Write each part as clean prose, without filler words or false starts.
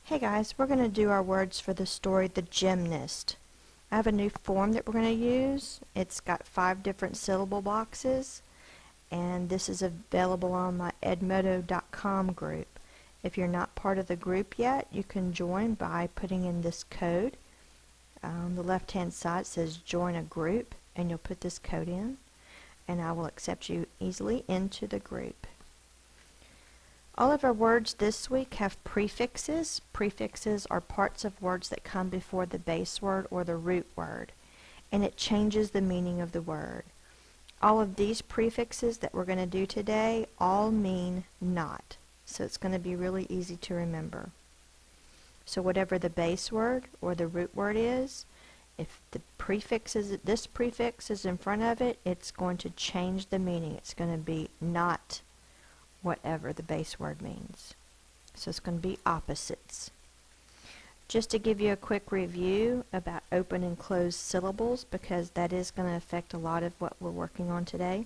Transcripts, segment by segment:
Hey guys, we're going to do our words for the story The Gymnast. I have a new form that we're going to use. It's got 5 different syllable boxes, and this is available on my edmodo.com group. If you're not part of the group yet, you can join by putting in this code. On the left hand side says join a group, and you'll put this code in, and I will accept you easily into the group. All of our words this week have prefixes. Prefixes are parts of words that come before the base word or the root word, and it changes the meaning of the word. All of these prefixes that we're going to do today all mean not, so it's going to be really easy to remember. So whatever the base word or the root word is, if the prefix is, this prefix is in front of it, it's going to change the meaning. It's going to be not whatever the base word means. So it's going to be opposites. Just to give you a quick review about open and closed syllables, because that is going to affect a lot of what we're working on today.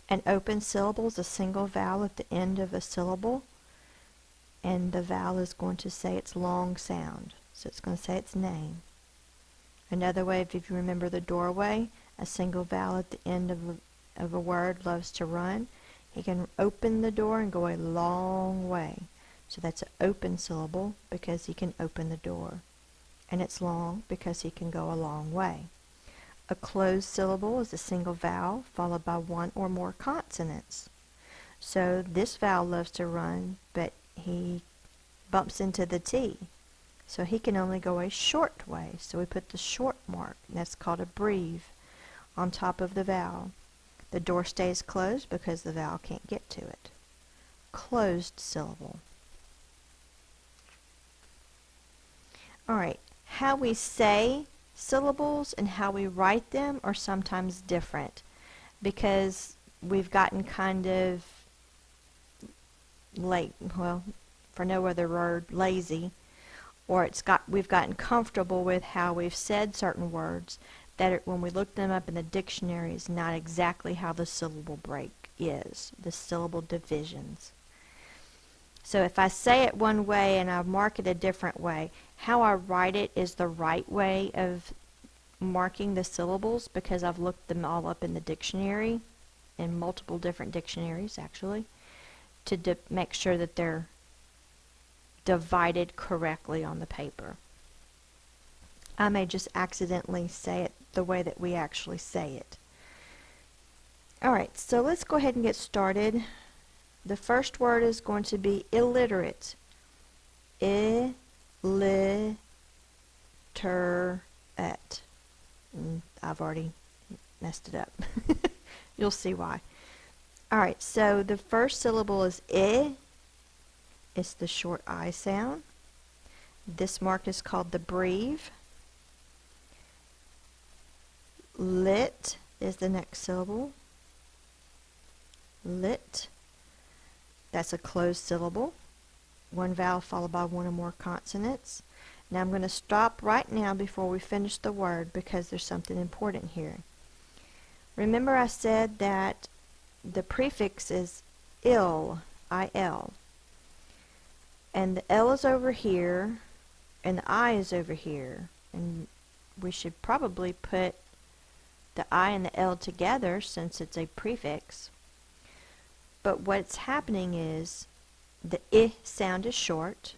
An open syllable is a single vowel at the end of a syllable, and the vowel is going to say its long sound. So it's going to say its name. Another way, if you remember the doorway, a single vowel at the end of a word loves to run. He can open the door and go a long way. So that's an open syllable because he can open the door. And it's long because he can go a long way. A closed syllable is a single vowel followed by one or more consonants. So this vowel loves to run, but he bumps into the T. So he can only go a short way. So we put the short mark, and that's called a breve, on top of the vowel. The door stays closed because the vowel can't get to it. Closed syllable. Alright, how we say syllables and how we write them are sometimes different because we've gotten kind of for no other word, lazy, or we've gotten comfortable with how we've said certain words that when we look them up in the dictionary is not exactly how the syllable break is, the syllable divisions. So if I say it one way and I mark it a different way, how I write it is the right way of marking the syllables because I've looked them all up in the dictionary, in multiple different dictionaries actually, to make sure that they're divided correctly on the paper. I may just accidentally say it the way that we actually say it. Alright, so let's go ahead and get started. The first word is going to be illiterate. Illiterate. I've already messed it up. You'll see why. Alright, so the first syllable is I. It's the short I sound. This mark is called the breve. Lit is the next syllable. Lit. That's a closed syllable. One vowel followed by one or more consonants. Now I'm going to stop right now before we finish the word because there's something important here. Remember I said that the prefix is il, I-L. And the L is over here and the I is over here. And we should probably put the I and the L together since it's a prefix. But what's happening is the I sound is short.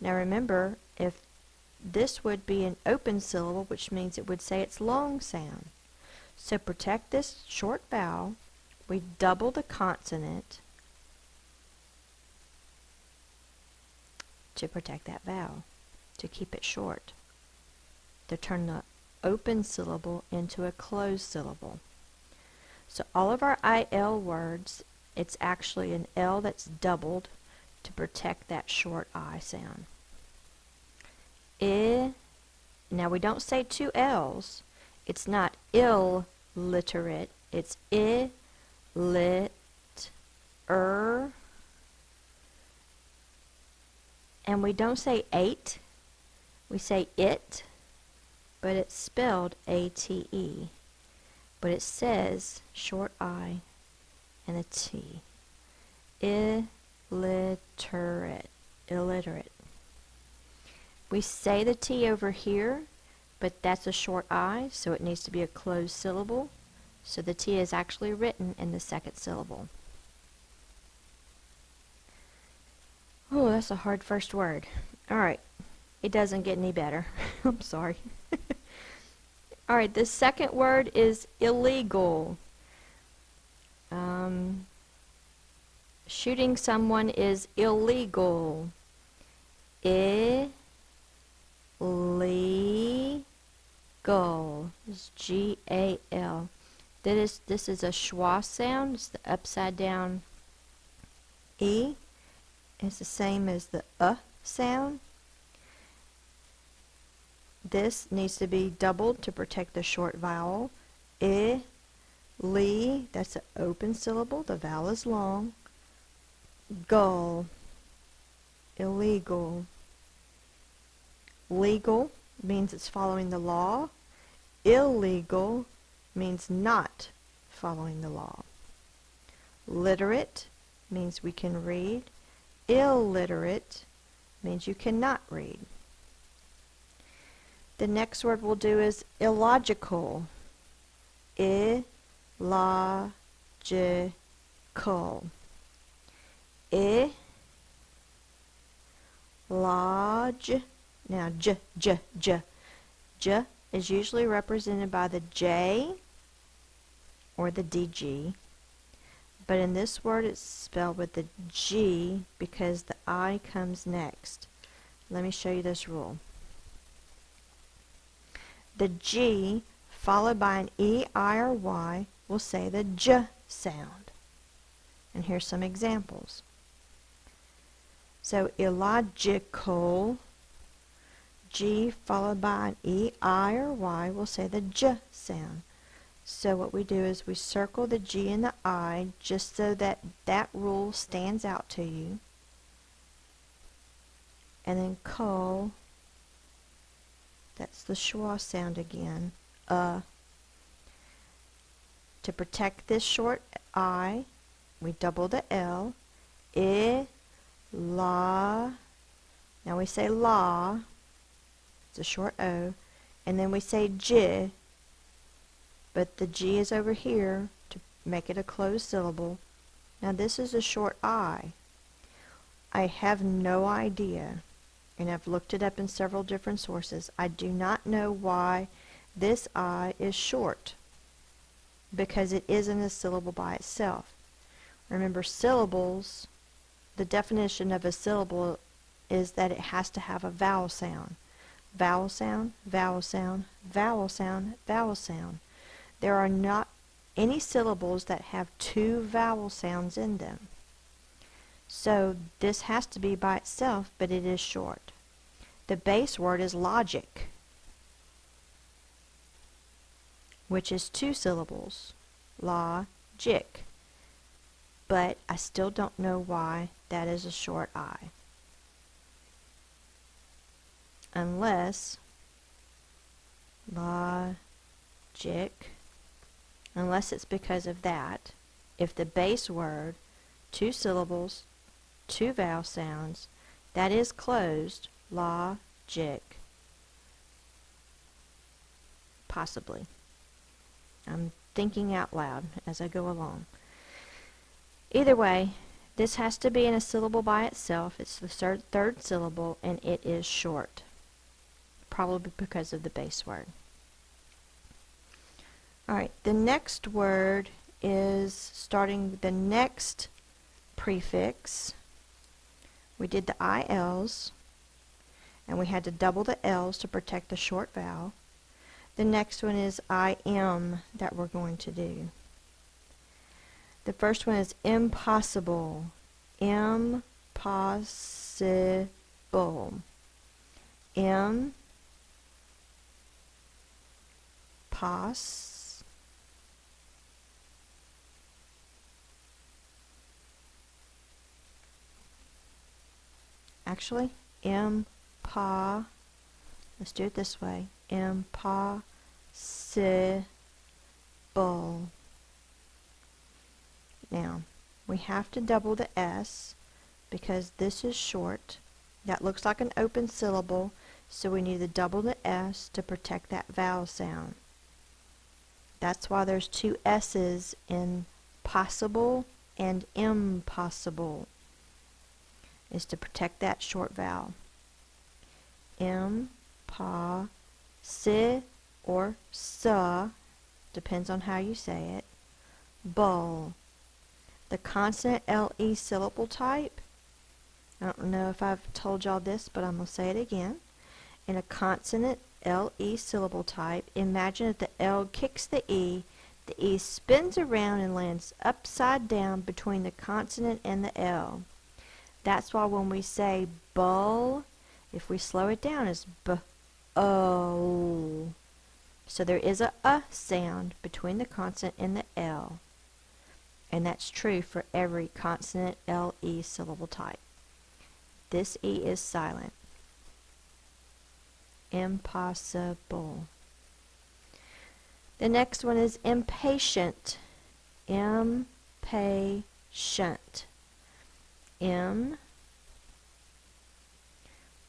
Now remember, if this would be an open syllable, which means it would say its long sound. So protect this short vowel. We double the consonant to protect that vowel, to keep it short, to turn the open syllable into a closed syllable. So all of our IL words, it's actually an L that's doubled to protect that short I sound. Now we don't say 2 L's. It's not illiterate. It's and we don't say 8. We say it, but it's spelled A-T-E. But it says short I and a T. Illiterate. illiterate. We say the T over here, but that's a short I, so it needs to be a closed syllable. So the T is actually written in the second syllable. Oh, that's a hard first word. Alright, it doesn't get any better. I'm sorry. Alright, the second word is illegal. Shooting someone is illegal. Illegal. It's G-A-L. This is a schwa sound. It's the upside down E. It's the same as the sound. This needs to be doubled to protect the short vowel. I, li, that's an open syllable. The vowel is long. Gull, illegal. Legal means it's following the law. Illegal means not following the law. Literate means we can read. Illiterate means you cannot read. The next word we'll do is illogical. Illogical. Now j is usually represented by the J or the DG, but in this word it's spelled with the G because the I comes next. Let me show you this rule. The G followed by an E, I, or Y will say the J sound. And here's some examples. So illogical, G followed by an E, I, or Y will say the J sound. So what we do is we circle the G and the I just so that that rule stands out to you. And then call, that's the schwa sound again. To protect this short I, we double the L. La. Now we say la. It's a short O. And then we say J, but the G is over here to make it a closed syllable. Now this is a short I. I have no idea, and I've looked it up in several different sources. I do not know why this I is short, because it isn't a syllable by itself. Remember, syllables, the definition of a syllable is that it has to have a vowel sound. Vowel sound, vowel sound, vowel sound, vowel sound. There are not any syllables that have two vowel sounds in them. So this has to be by itself, but it is short. The base word is logic, which is two syllables, logic. But I still don't know why that is a short I. Unless it's because of that. If the base word, two syllables, two vowel sounds, that is closed, logic. Possibly. I'm thinking out loud as I go along. Either way, this has to be in a syllable by itself. It's the third syllable, and it is short. Probably because of the base word. Alright, the next word is starting the next prefix. We did the ILs, and we had to double the L's to protect the short vowel. The next one is IM that we're going to do. The first one is impossible. Impossible. Actually, let's do it this way. Impossible. Now, we have to double the S because this is short. That looks like an open syllable, so we need to double the S to protect that vowel sound. That's why there's two S's in possible and impossible, is to protect that short vowel. Si or sa, depends on how you say it. Bull. The consonant LE syllable type, I don't know if I've told y'all this, but I'm going to say it again. In a consonant LE syllable type, imagine that the L kicks the E spins around and lands upside down between the consonant and the L. That's why when we say bull, if we slow it down, it's b-o. So there is a sound between the consonant and the L. And that's true for every consonant LE syllable type. This E is silent. Impossible. The next one is impatient. Impatient.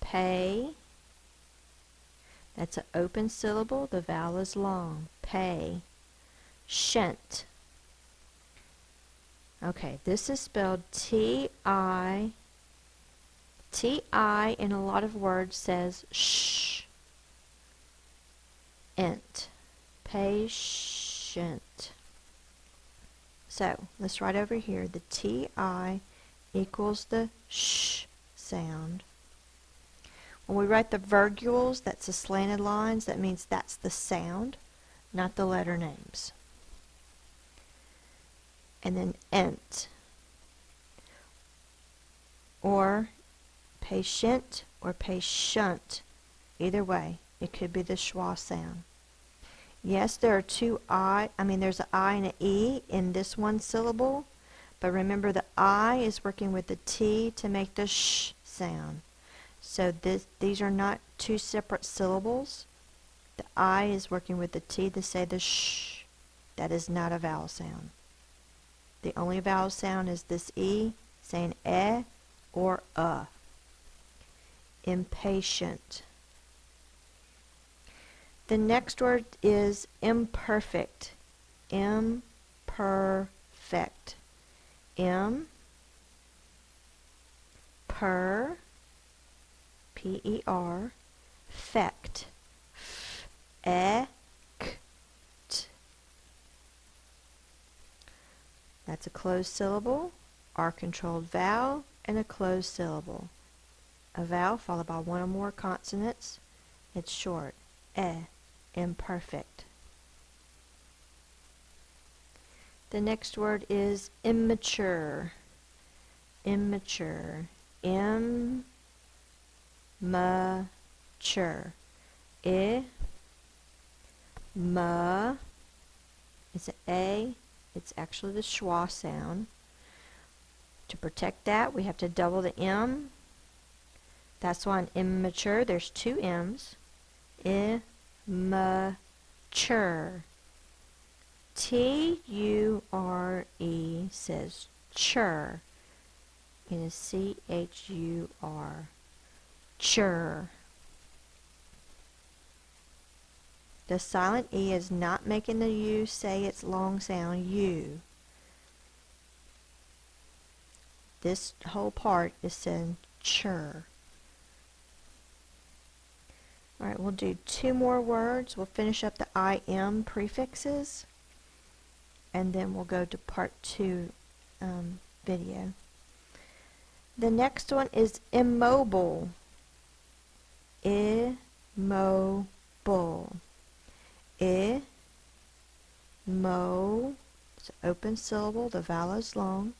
Pay. That's an open syllable. The vowel is long. Pay. Shent. Okay, this is spelled T-I. T-I in a lot of words says sh. Ent. Patient. So, let's write over here the T-I equals the sh sound. When we write the virgules, that's the slanted lines, that means that's the sound, not the letter names. And then ent, or patient or patient. Either way, it could be the schwa sound. Yes, there are two there's an I and an E in this one syllable, but remember the I is working with the T to make the sh sound. So these are not two separate syllables. The I is working with the T to say the sh. That is not a vowel sound. The only vowel sound is this E saying or Impatient. The next word is imperfect. Imperfect. P-E-R, fect. F-e-c-t. That's a closed syllable, R-controlled vowel, and a closed syllable. A vowel followed by one or more consonants. It's short. Imperfect. The next word is immature. Immature. Mature. Ma. It's an A. It's actually the schwa sound. To protect that, we have to double the M. That's why in immature, there's two M's. Immature. T-U-R-E says chur. It is C-H-U-R. Chur. The silent E is not making the U say its long sound U. This whole part is saying chur. Alright, we'll do two more words. We'll finish up the IM prefixes, and then we'll go to part 2 video. The next one is immobile. Immobile. Mo. It's an open syllable. The vowel is long.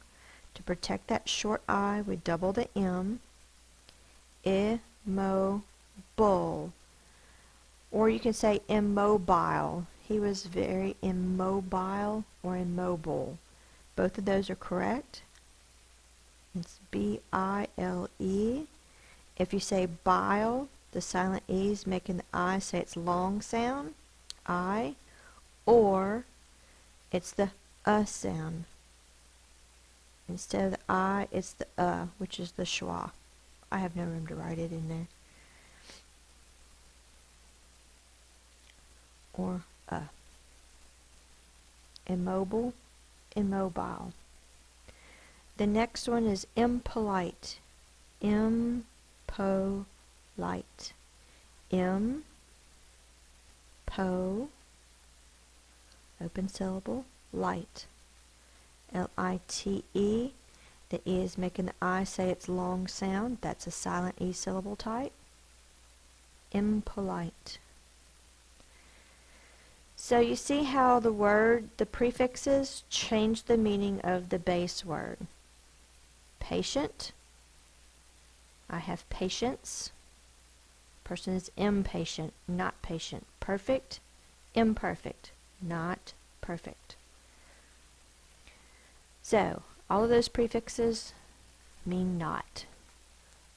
To protect that short I, we double the M. Immobile. Or you can say immobile. He was very immobile or immobile. Both of those are correct. It's B-I-L-E. If you say bile, the silent E is making the I say its long sound, I, or it's the sound. Instead of the I, it's the which is the schwa, I have no room to write it in there. Or immobile, immobile. The next one is impolite. Impolite. Po, open syllable, light. L-I-T-E. The E is making the I say its long sound. That's a silent E syllable type. Impolite. So you see how the prefixes change the meaning of the base word. Patient. I have patience. Person is impatient, not patient. Perfect, imperfect, not perfect. So, all of those prefixes mean not.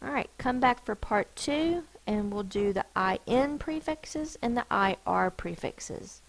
Alright, come back for part 2 and we'll do the IN prefixes and the IR prefixes.